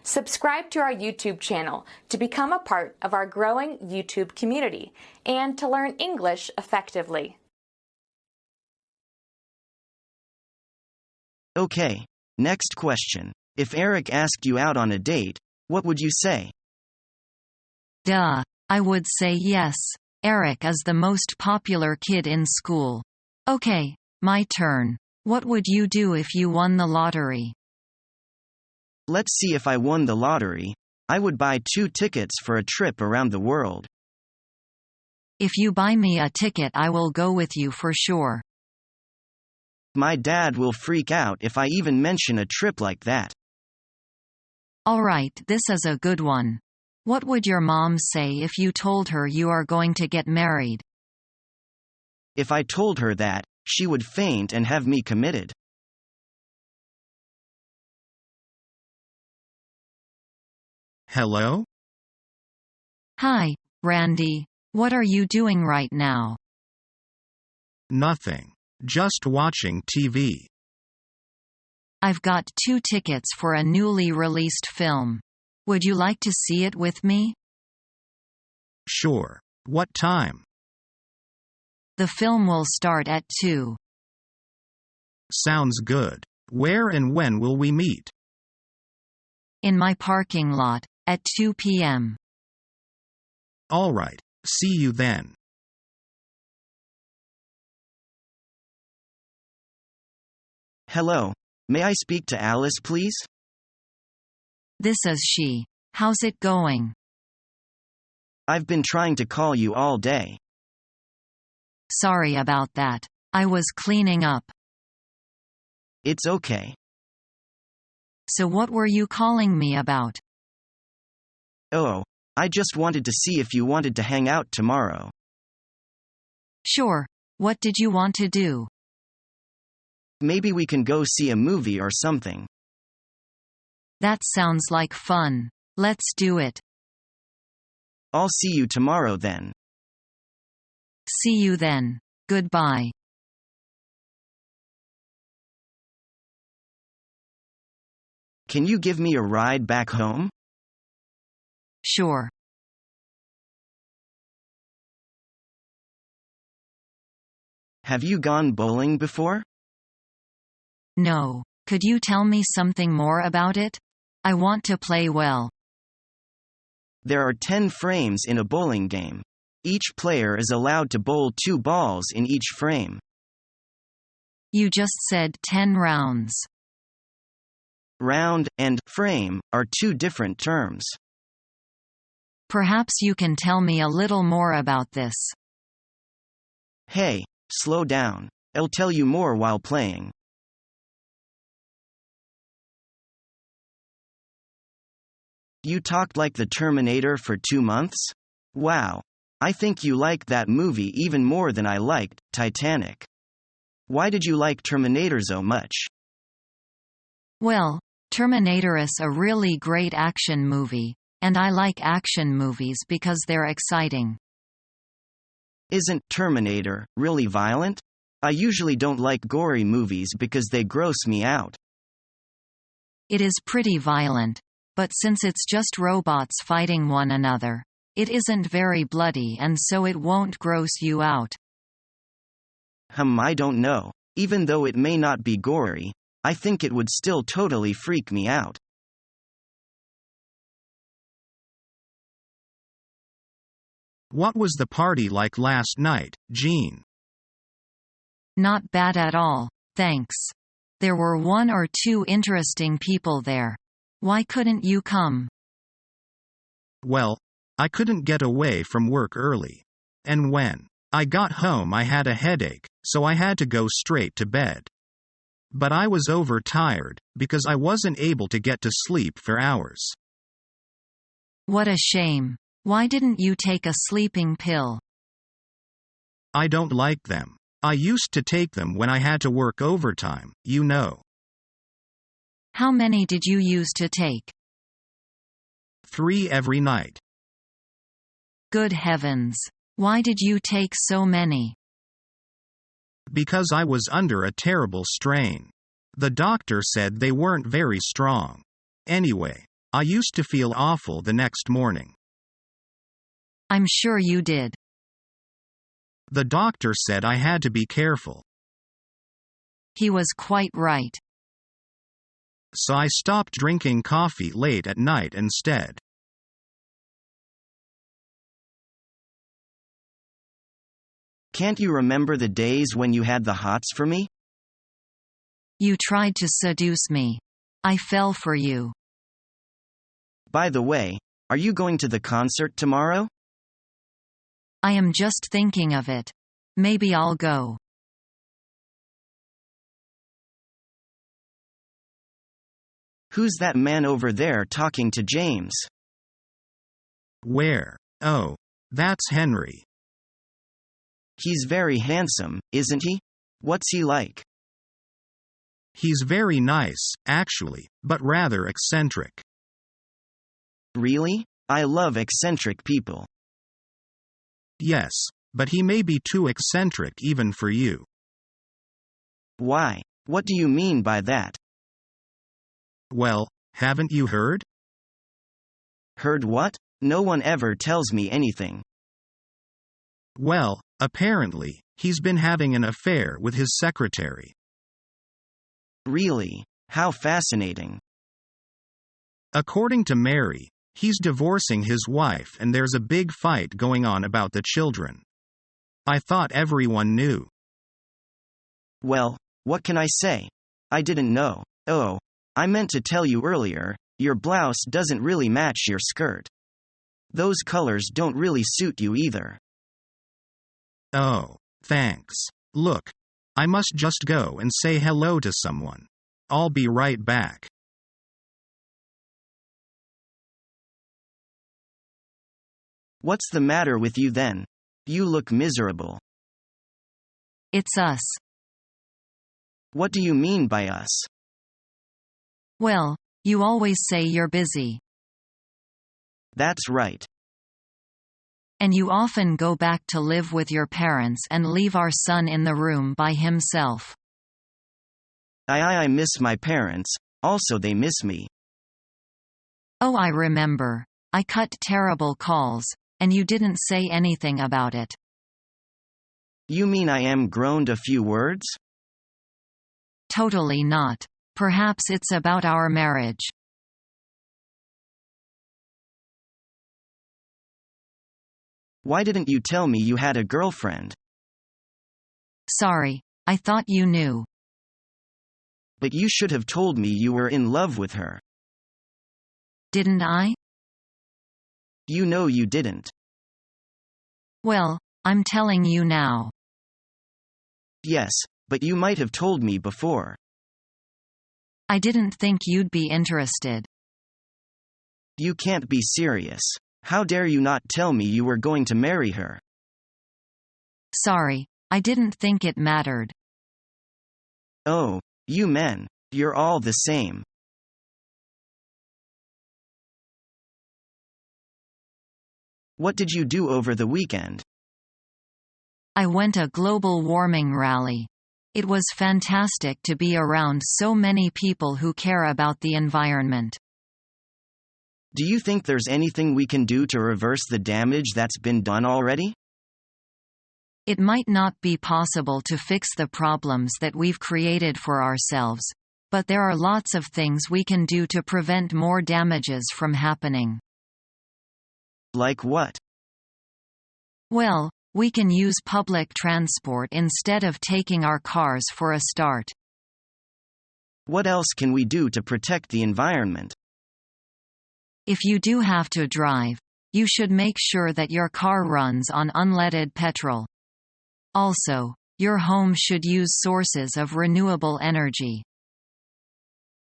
Subscribe to our YouTube channel to become a part of our growing YouTube community and to learn English effectively. Okay, next question. If Eric asked you out on a date, what would you say? Duh, I would say yes. Eric is the most popular kid in school. Okay, my turn. What would you do if you won the lottery? Let's see, if I won the lottery, I would buy 2 tickets for a trip around the world. If you buy me a ticket, I will go with you for sure. My dad will freak out if I even mention a trip like that. Alright, this is a good one. What would your mom say if you told her you are going to get married? If I told her that, she would faint and have me committed. Hello? Hi, Randy. What are you doing right now? Nothing. Just watching TV. I've got 2 tickets for a newly released film. Would you like to see it with me? Sure. What time? The film will start at 2. Sounds good. Where and when will we meet? In my parking lot, at 2 p.m. Alright. See you then. Hello. May I speak to Alice, please? This is she. How's it going? I've been trying to call you all day. Sorry about that. I was cleaning up. It's okay. So what were you calling me about? Oh, I just wanted to see if you wanted to hang out tomorrow. Sure. What did you want to do? Maybe we can go see a movie or something. That sounds like fun. Let's do it. I'll see you tomorrow then. See you then. Goodbye. Can you give me a ride back home? Sure. Have you gone bowling before? No. Could you tell me something more about it? I want to play well. There are 10 frames in a bowling game. Each player is allowed to bowl 2 balls in each frame. You just said 10 rounds. Round and frame are 2 different terms. Perhaps you can tell me a little more about this. Hey, slow down. I'll tell you more while playing. You talked like the Terminator for 2 months? Wow. I think you liked that movie even more than I liked Titanic. Why did you like Terminator so much? Well, Terminator is a really great action movie, and I like action movies because they're exciting. Isn't Terminator really violent? I usually don't like gory movies because they gross me out. It is pretty violent, but since it's just robots fighting one another, it isn't very bloody and so it won't gross you out. I don't know. Even though it may not be gory, I think it would still totally freak me out. What was the party like last night, Jean? Not bad at all, thanks. There were 1 or 2 interesting people there. Why couldn't you come? Well, I couldn't get away from work early. And when I got home I had a headache, so I had to go straight to bed. But I was overtired, because I wasn't able to get to sleep for hours. What a shame. Why didn't you take a sleeping pill? I don't like them. I used to take them when I had to work overtime, you know. How many did you use to take? 3 every night. Good heavens. Why did you take so many? Because I was under a terrible strain. The doctor said they weren't very strong. Anyway, I used to feel awful the next morning. I'm sure you did. The doctor said I had to be careful. He was quite right. So I stopped drinking coffee late at night instead. Can't you remember the days when you had the hots for me? You tried to seduce me. I fell for you. By the way, are you going to the concert tomorrow? I am just thinking of it. Maybe I'll go. Who's that man over there talking to James? Where? Oh, that's Henry. He's very handsome, isn't he? What's he like? He's very nice, actually, but rather eccentric. Really? I love eccentric people. Yes, but he may be too eccentric even for you. Why? What do you mean by that? Well, haven't you heard? Heard what? No one ever tells me anything. Well, apparently, he's been having an affair with his secretary. Really? How fascinating. According to Mary, he's divorcing his wife and there's a big fight going on about the children. I thought everyone knew. Well, what can I say? I didn't know. Oh, I meant to tell you earlier, your blouse doesn't really match your skirt. Those colors don't really suit you either. Oh, thanks. Look, I must just go and say hello to someone. I'll be right back. What's the matter with you then? You look miserable. It's us. What do you mean by us? Well, you always say you're busy. That's right. And you often go back to live with your parents and leave our son in the room by himself. I miss my parents, also they miss me. Oh, I remember. I cut terrible calls, and you didn't say anything about it. You mean I am groaned a few words? Totally not. Perhaps it's about our marriage. Why didn't you tell me you had a girlfriend? Sorry, I thought you knew. But you should have told me you were in love with her. Didn't I? You know you didn't. Well, I'm telling you now. Yes, but you might have told me before. I didn't think you'd be interested. You can't be serious. How dare you not tell me you were going to marry her? Sorry, I didn't think it mattered. Oh, you men, you're all the same. What did you do over the weekend? I went a global warming rally. It was fantastic to be around so many people who care about the environment. Do you think there's anything we can do to reverse the damage that's been done already? It might not be possible to fix the problems that we've created for ourselves, but there are lots of things we can do to prevent more damages from happening. Like what? Well, we can use public transport instead of taking our cars for a start. What else can we do to protect the environment? If you do have to drive, you should make sure that your car runs on unleaded petrol. Also, your home should use sources of renewable energy.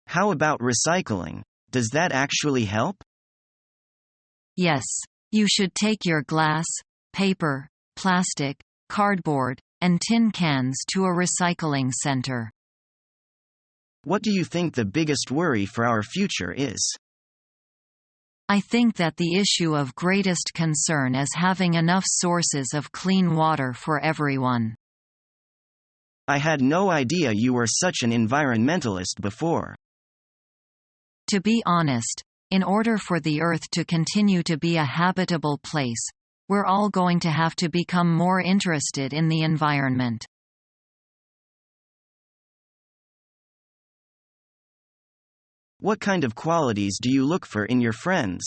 How about recycling? Does that actually help? Yes, you should take your glass, paper, plastic, cardboard, and tin cans to a recycling center. What do you think the biggest worry for our future is? I think that the issue of greatest concern is having enough sources of clean water for everyone. I had no idea you were such an environmentalist before. To be honest, In order for the Earth to continue to be a habitable place, we're all going to have to become more interested in the environment. What kind of qualities do you look for in your friends?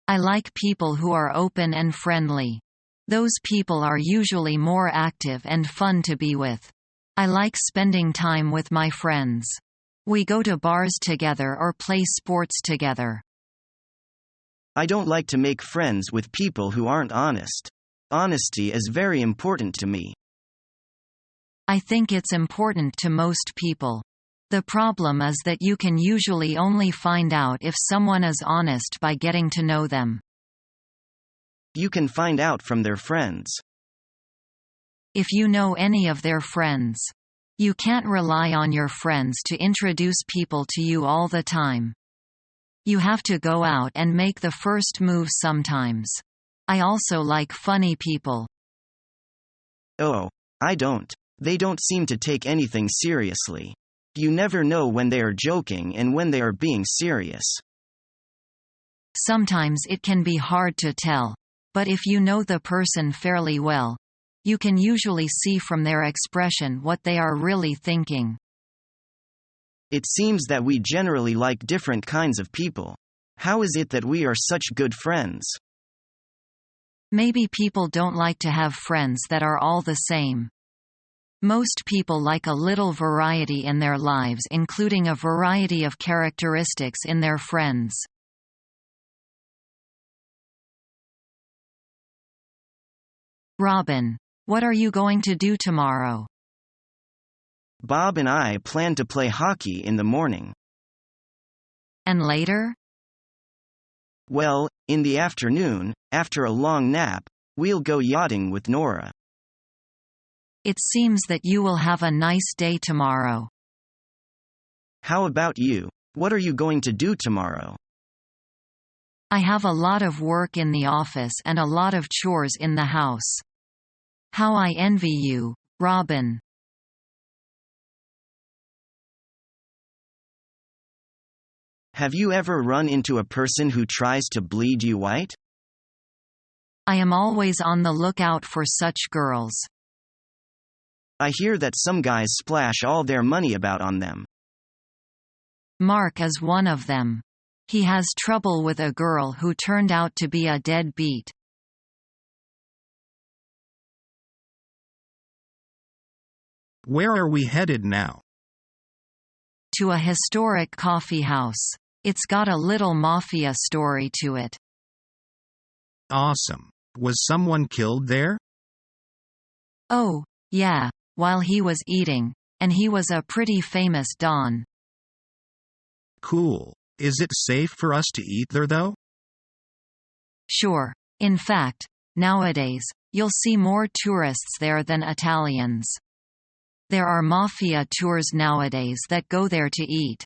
I like people who are open and friendly. Those people are usually more active and fun to be with. I like spending time with my friends. We go to bars together or play sports together. I don't like to make friends with people who aren't honest. Honesty is very important to me. I think it's important to most people. The problem is that you can usually only find out if someone is honest by getting to know them. You can find out from their friends. If you know any of their friends. You can't rely on your friends to introduce people to you all the time. You have to go out and make the first move sometimes. I also like funny people. Oh, I don't. They don't seem to take anything seriously. You never know when they are joking and when they are being serious. Sometimes it can be hard to tell. But if you know the person fairly well, you can usually see from their expression what they are really thinking. It seems that we generally like different kinds of people. How is it that we are such good friends? Maybe people don't like to have friends that are all the same. Most people like a little variety in their lives, including a variety of characteristics in their friends. Robin, what are you going to do tomorrow? Bob and I plan to play hockey in the morning. And later? Well, in the afternoon, after a long nap, we'll go yachting with Nora. It seems that you will have a nice day tomorrow. How about you? What are you going to do tomorrow? I have a lot of work in the office and a lot of chores in the house. How I envy you, Robin. Have you ever run into a person who tries to bleed you white? I am always on the lookout for such girls. I hear that some guys splash all their money about on them. Mark is one of them. He has trouble with a girl who turned out to be a deadbeat. Where are we headed now? To a historic coffee house. It's got a little mafia story to it. Awesome. Was someone killed there? Oh, yeah, while he was eating, and he was a pretty famous don. Cool. Is it safe for us to eat there though? Sure. In fact, nowadays, you'll see more tourists there than Italians. There are mafia tours nowadays that go there to eat.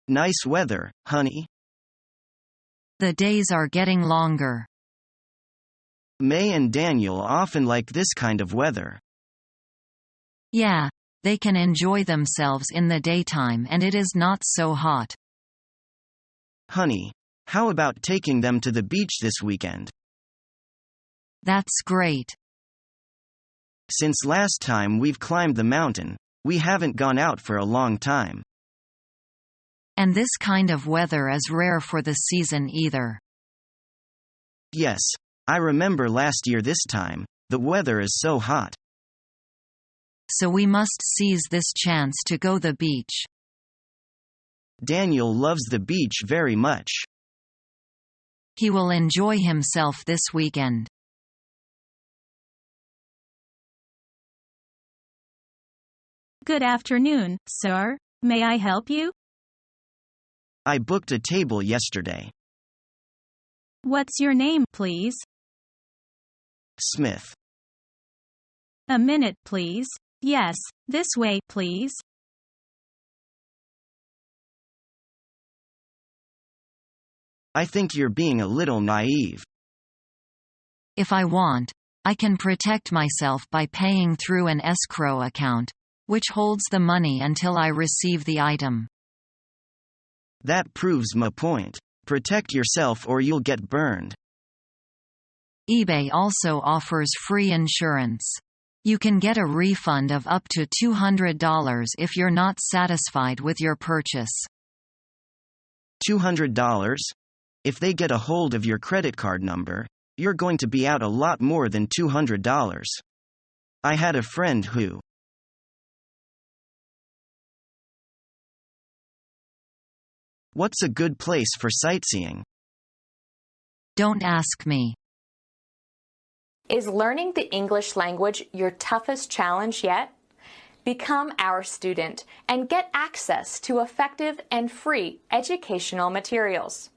Nice weather, honey. The days are getting longer. May and Daniel often like this kind of weather. Yeah, they can enjoy themselves in the daytime and it is not so hot. Honey, how about taking them to the beach this weekend? That's great. Since last time we've climbed the mountain, we haven't gone out for a long time. And this kind of weather is rare for the season either. Yes, I remember last year this time, the weather is so hot. So we must seize this chance to go the beach. Daniel loves the beach very much. He will enjoy himself this weekend. Good afternoon, sir. May I help you? I booked a table yesterday. What's your name, please? Smith. A minute, please. Yes, this way, please. I think you're being a little naive. If I want, I can protect myself by paying through an escrow account, which holds the money until I receive the item. That proves my point. Protect yourself or you'll get burned. eBay also offers free insurance. You can get a refund of up to $200 if you're not satisfied with your purchase. $200? If they get a hold of your credit card number, you're going to be out a lot more than $200. I had a friend who. What's a good place for sightseeing? Don't ask me. Is learning the English language your toughest challenge yet? Become our student and get access to effective and free educational materials.